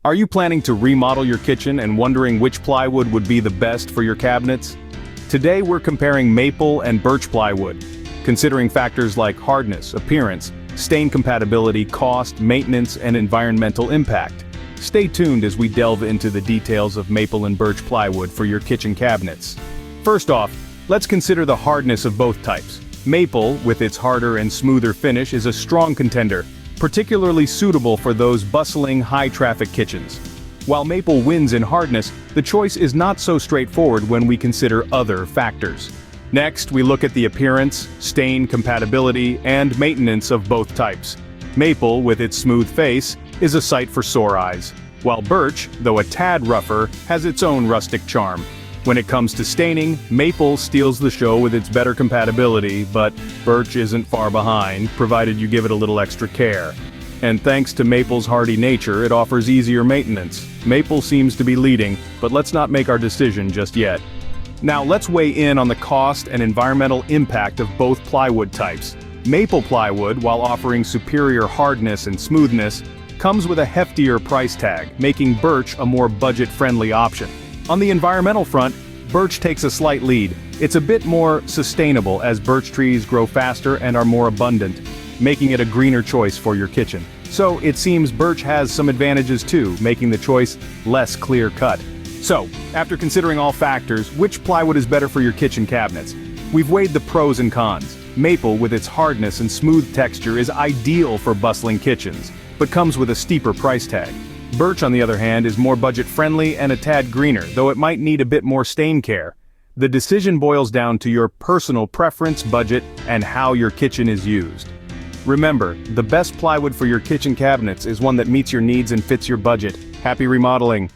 Are you planning to remodel your kitchen and wondering which plywood would be the best for your cabinets? Today we're comparing maple and birch plywood, considering factors like hardness, appearance, stain compatibility, cost, maintenance, and environmental impact. Stay tuned as we delve into the details of maple and birch plywood for your kitchen cabinets. First off, let's consider the hardness of both types. Maple, with its harder and smoother finish, is a strong contender, particularly suitable for those bustling, high-traffic kitchens. While maple wins in hardness, the choice is not so straightforward when we consider other factors. Next, we look at the appearance, stain compatibility, and maintenance of both types. Maple, with its smooth face, is a sight for sore eyes, while birch, though a tad rougher, has its own rustic charm. When it comes to staining, maple steals the show with its better compatibility, but birch isn't far behind, provided you give it a little extra care. And thanks to maple's hardy nature, it offers easier maintenance. Maple seems to be leading, but let's not make our decision just yet. Now let's weigh in on the cost and environmental impact of both plywood types. Maple plywood, while offering superior hardness and smoothness, comes with a heftier price tag, making birch a more budget-friendly option. On the environmental front, birch takes a slight lead. It's a bit more sustainable as birch trees grow faster and are more abundant, making it a greener choice for your kitchen. So it seems birch has some advantages too, making the choice less clear-cut. So, after considering all factors, which plywood is better for your kitchen cabinets? We've weighed the pros and cons. Maple, with its hardness and smooth texture, is ideal for bustling kitchens, but comes with a steeper price tag. Birch, on the other hand, is more budget-friendly and a tad greener, though it might need a bit more stain care. The decision boils down to your personal preference, budget, and how your kitchen is used. Remember, the best plywood for your kitchen cabinets is one that meets your needs and fits your budget. Happy remodeling!